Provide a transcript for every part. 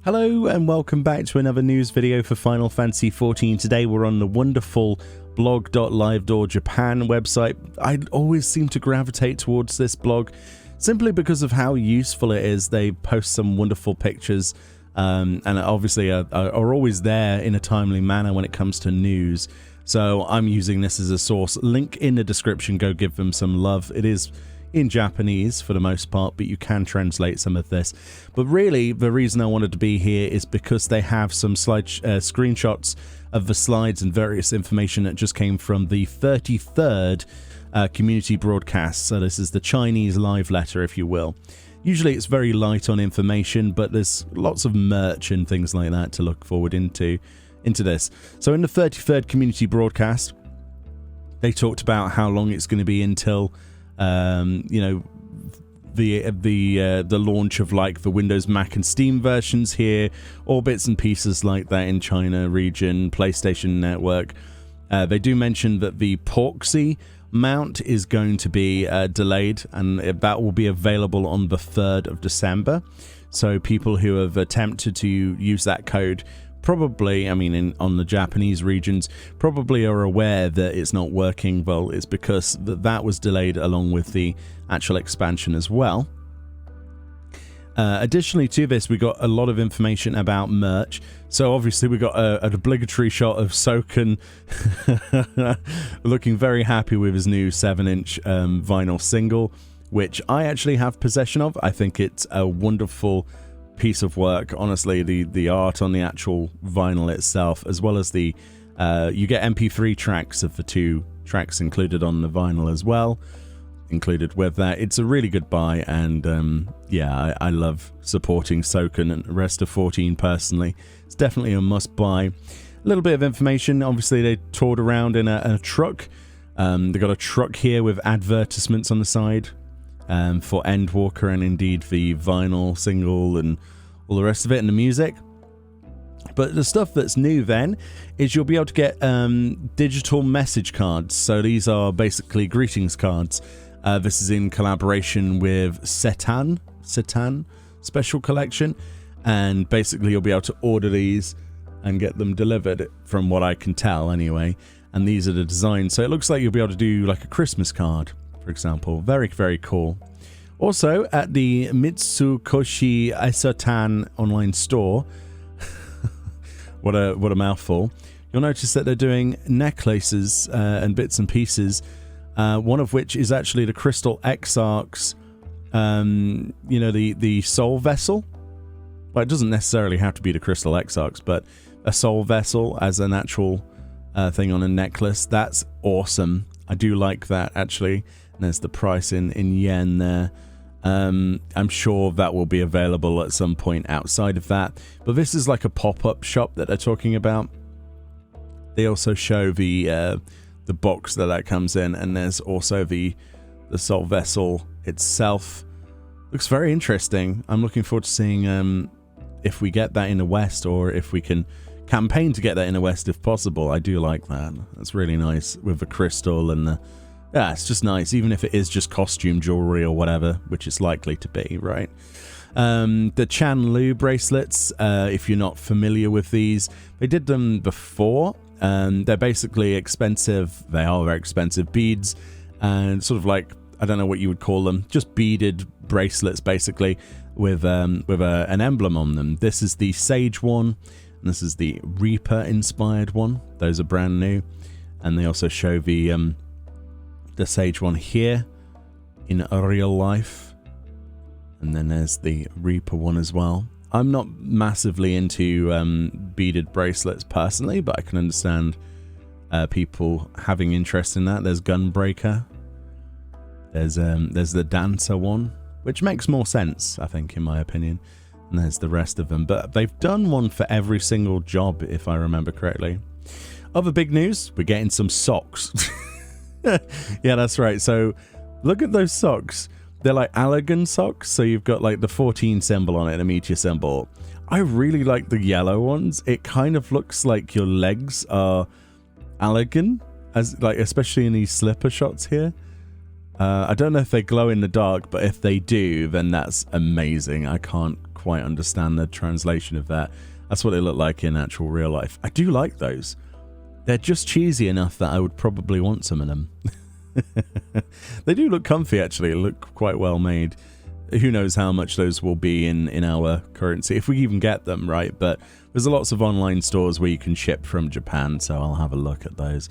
Hello and welcome back to another news video for Final Fantasy XIV. Today we're on the wonderful blog.livedoor Japan website. I always seem to gravitate towards this blog simply because of how useful it is. They post some wonderful pictures and obviously are always there in a timely manner when it comes to news. So I'm using this as a source. Link in the description, go give them some love. It is in Japanese for the most part, but you can translate some of this. But really, the reason I wanted to be here is because they have some screenshots of the slides and various information that just came from the 33rd community broadcast. So this is the Chinese live letter, if you will. Usually it's very light on information, but there's lots of merch and things like that to look forward into this. So in the 33rd community broadcast, they talked about how long it's going to be until you know, the launch of like the Windows, Mac and Steam versions here, all bits and pieces like that in China region, PlayStation Network. They do mention that the Proxy mount is going to be delayed, and that will be available on the 3rd of December. So people who have attempted to use that code probably, I mean, on the Japanese regions, probably are aware that it's not working. Well, it's because that was delayed along with the actual expansion as well. Additionally to this, we got a lot of information about merch. So obviously we got an obligatory shot of Soken looking very happy with his new 7-inch vinyl single, which I actually have possession of. I think it's a wonderful piece of work. Honestly, the art on the actual vinyl itself, as well as the you get MP3 tracks of the 2 tracks included on the vinyl as well, included with that. It's a really good buy, and yeah, I love supporting Soken and the rest of 14 personally. It's definitely a must buy. A little bit of information. Obviously they toured around in a truck. They got a truck here with advertisements on the side for Endwalker and indeed the vinyl single and all the rest of it and the music. But the stuff that's new then is you'll be able to get digital message cards. So these are basically greetings cards. This is in collaboration with Setan Special Collection, and basically you'll be able to order these and get them delivered, from what I can tell anyway. And these are the designs, so it looks like you'll be able to do like a Christmas card, for example. Very, very cool. Also, at the Mitsukoshi Isotan online store, what a mouthful, you'll notice that they're doing necklaces and bits and pieces, one of which is actually the Crystal Exarch's, you know, the soul vessel. Well, it doesn't necessarily have to be the Crystal Exarch's, but a soul vessel as an actual thing on a necklace. That's awesome. I do like that, actually. And there's the price in yen there. I'm sure that will be available at some point outside of that. But this is like a pop-up shop that they're talking about. They also show the box that comes in, and there's also the soul vessel itself. Looks very interesting. I'm looking forward to seeing if we get that in the West, or if we can campaign to get that in the West if possible. I do like that. That's really nice with the crystal and the... Yeah, it's just nice, even if it is just costume jewelry or whatever, which it's likely to be, right? The Loo Bracelets, if you're not familiar with these, they did them before. They're basically expensive. They are very expensive beads, and sort of like, I don't know what you would call them, just beaded bracelets, basically, with an emblem on them. This is the Sage one, and this is the Reaper-inspired one. Those are brand new, and they also show the Sage one here in real life, and then there's the Reaper one as well. I'm not massively into beaded bracelets personally, but I can understand people having interest in that. There's Gunbreaker, there's the Dancer one, which makes more sense, I think, in my opinion, and there's the rest of them. But they've done one for every single job, if I remember correctly. Other big news, we're getting some socks. Yeah, that's right. So look at those socks. They're like Allegan socks. So you've got like the 14 symbol on it and a meteor symbol. I really like the yellow ones. It kind of looks like your legs are Allegan, as like, especially in these slipper shots here. I don't know if they glow in the dark, but if they do, then that's amazing. I can't quite understand the translation of that. That's what they look like in actual real life. I do like those. They're just cheesy enough that I would probably want some of them. They do look comfy, actually. They look quite well made. Who knows how much those will be in our currency, if we even get them, right? But there's lots of online stores where you can ship from Japan, so I'll have a look at those.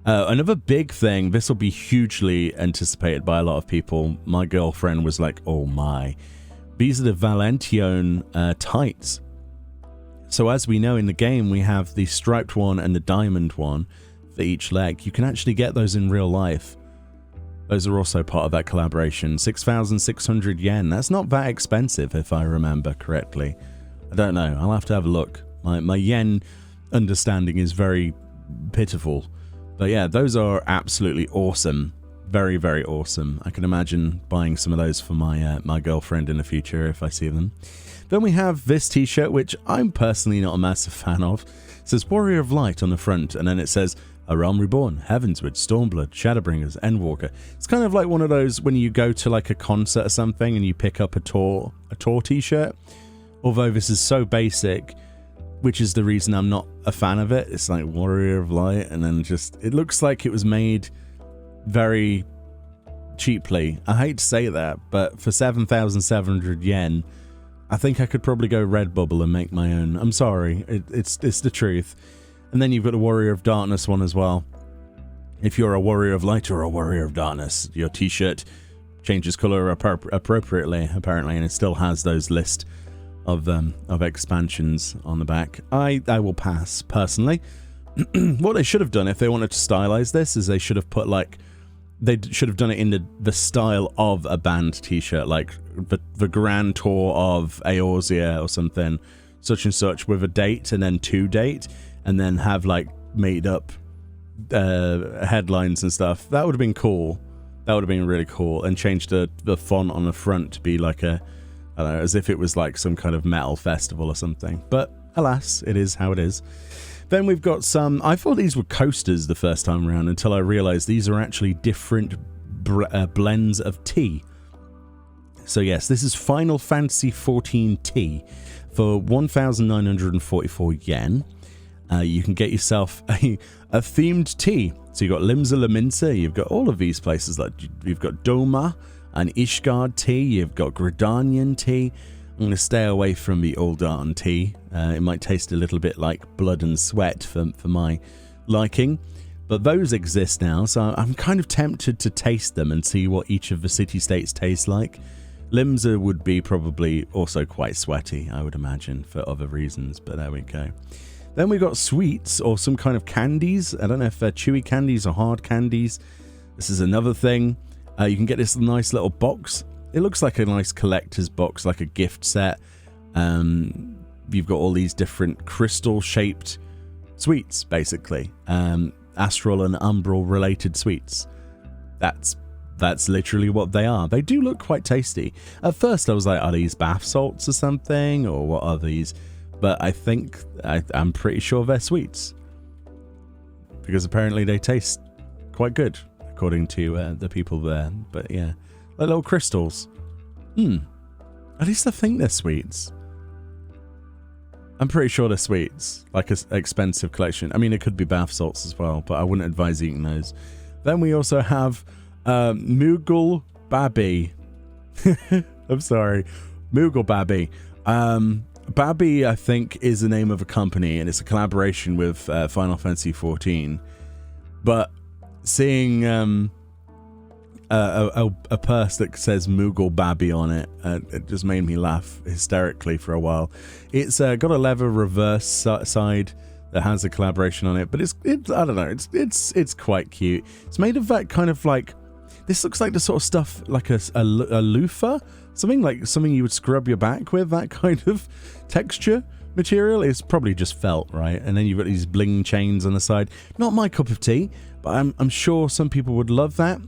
Another big thing, this will be hugely anticipated by a lot of people. My girlfriend was like, oh my. These are the Valentione tights. So as we know in the game, we have the striped one and the diamond one for each leg. You can actually get those in real life. Those are also part of that collaboration. 6,600 yen. That's not that expensive, if I remember correctly. I don't know. I'll have to have a look. My yen understanding is very pitiful. But yeah, those are absolutely awesome. Very, very awesome. I can imagine buying some of those for my girlfriend in the future if I see them. Then we have this t-shirt, which I'm personally not a massive fan of. It says Warrior of Light on the front, and then it says A Realm Reborn, Heavensward, Stormblood, Shadowbringers, Endwalker. It's kind of like one of those when you go to like a concert or something and you pick up a tour t-shirt. Although this is so basic, which is the reason I'm not a fan of it. It's like Warrior of Light, and then just, it looks like it was made very cheaply. I hate to say that, but for 7,700 yen, I think I could probably go Redbubble and make my own. I'm sorry, it's the truth. And then you've got the Warrior of Darkness one as well. If you're a Warrior of Light or a Warrior of Darkness, your t-shirt changes color appropriately, apparently, and it still has those list of expansions on the back. I will pass, personally. What they should have done if they wanted to stylize this is they should have put like, they should have done it in the style of a band t-shirt, like the Grand Tour of Eorzea or something, such and such, with a date and then to date, and then have like made up headlines and stuff. That would have been cool. That would have been really cool. And change the font on the front to be like a, I don't know, as if it was like some kind of metal festival or something. But alas, it is how it is. Then we've got some, I thought these were coasters the first time around until I realized these are actually different blends of tea. So yes, this is Final Fantasy XIV tea for 1,944 yen. You can get yourself a themed tea. So you've got Limsa Laminsa, you've got all of these places, like you've got Doma and Ishgard tea, you've got Gridanian tea. I'm going to stay away from the Uldarn tea. It might taste a little bit like blood and sweat for my liking. But those exist now, so I'm kind of tempted to taste them and see what each of the city-states taste like. Limsa would be probably also quite sweaty, I would imagine, for other reasons, but there we go. Then we got sweets, or some kind of candies. I don't know if they're chewy candies or hard candies. This is another thing. You can get this nice little box. It looks like a nice collector's box, like a gift set. You've got all these different crystal-shaped sweets, basically. Astral and umbral related sweets. That's literally what they are. They do look quite tasty. At first I was like, are these bath salts or something? Or what are these? But I think, I'm pretty sure they're sweets. Because apparently they taste quite good, according to the people there. But yeah, like little crystals. At least I think they're sweets. I'm pretty sure they're sweets. Like an expensive collection. I mean, it could be bath salts as well, but I wouldn't advise eating those. Then we also have Moogle Babby. I'm sorry. Moogle Babby. Babby, I think, is the name of a company, and it's a collaboration with Final Fantasy XIV. But seeing a purse that says Moogle Babby on it, it just made me laugh hysterically for a while. It's got a leather reverse side that has a collaboration on it, but it's I don't know, it's quite cute. It's made of that kind of like, this looks like the sort of stuff like a loofah, something you would scrub your back with, that kind of texture material. It's probably just felt, right? And then you've got these bling chains on the side. Not my cup of tea, but I'm sure some people would love that.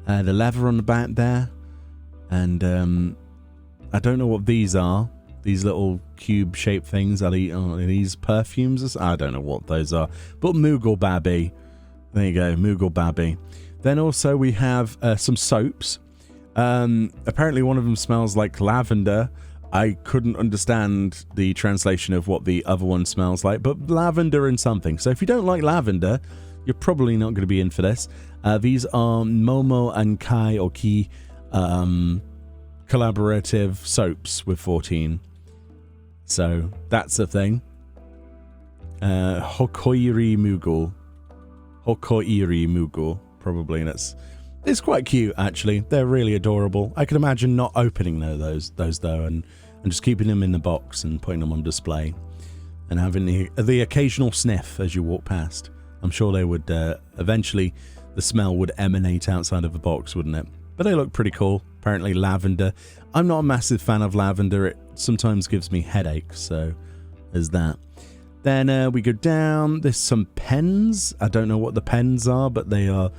The leather on the back there, and I don't know what these are. These little cube-shaped things. Are these perfumes? I don't know what those are. But Moogle Babby. There you go, Moogle Babby. Then also we have some soaps. Apparently one of them smells like lavender. I couldn't understand the translation of what the other one smells like, but lavender and something. So if you don't like lavender, you're probably not going to be in for this. These are Momo and Kai or Ki collaborative soaps with 14. So that's a thing. Hokoiri Mughal, probably. It's quite cute, actually. They're really adorable. I can imagine not opening those though, and just keeping them in the box and putting them on display, and having the occasional sniff as you walk past. I'm sure they would eventually. The smell would emanate outside of the box, wouldn't it? But they look pretty cool. Apparently lavender. I'm not a massive fan of lavender. It sometimes gives me headaches, so there's that. Then we go down. There's some pens. I don't know what the pens are, but they are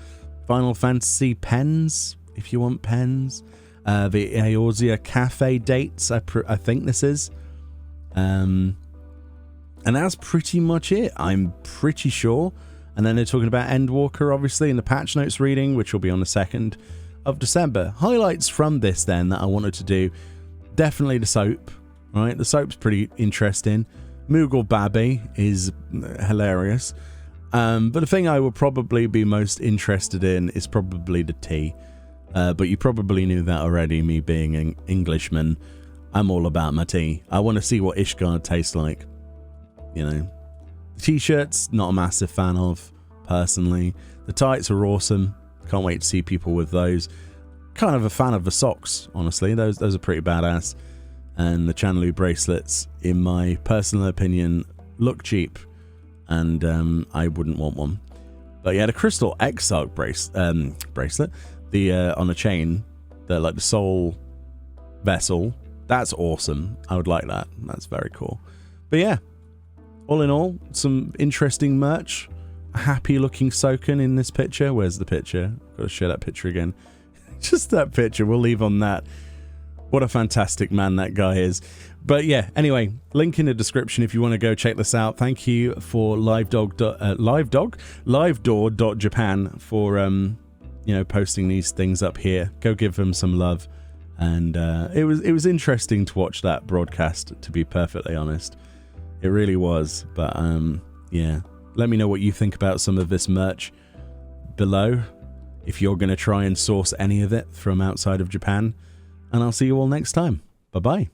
Final Fantasy pens, if you want pens. The Eorzea Cafe dates, I think this is. And that's pretty much it, I'm pretty sure. And then they're talking about Endwalker, obviously, in the patch notes reading, which will be on the 2nd of December. Highlights from this, then, that I wanted to do. Definitely the soap, right? The soap's pretty interesting. Moogle Babby is hilarious. But the thing I would probably be most interested in is probably the tea. But you probably knew that already, me being an Englishman. I'm all about my tea. I want to see what Ishgard tastes like. You know. The t-shirts, not a massive fan of, personally. The tights are awesome. Can't wait to see people with those. Kind of a fan of the socks, honestly. Those are pretty badass. And the Loo bracelets, in my personal opinion, look cheap. And I wouldn't want one. But yeah, the Crystal Exarch bracelet, the on a chain, the soul vessel, that's awesome. I would like that. That's very cool. But yeah, all in all, some interesting merch. A happy looking Soken in this picture. Where's the picture? Got to share that picture again. Just that picture. We'll leave on that. What a fantastic man that guy is. But yeah, anyway, link in the description if you want to go check this out. Thank you for livedoor.japan for posting these things up here. Go give them some love. And it was interesting to watch that broadcast, to be perfectly honest. It really was. But yeah, let me know what you think about some of this merch below, if you're going to try and source any of it from outside of Japan. And I'll see you all next time. Bye-bye.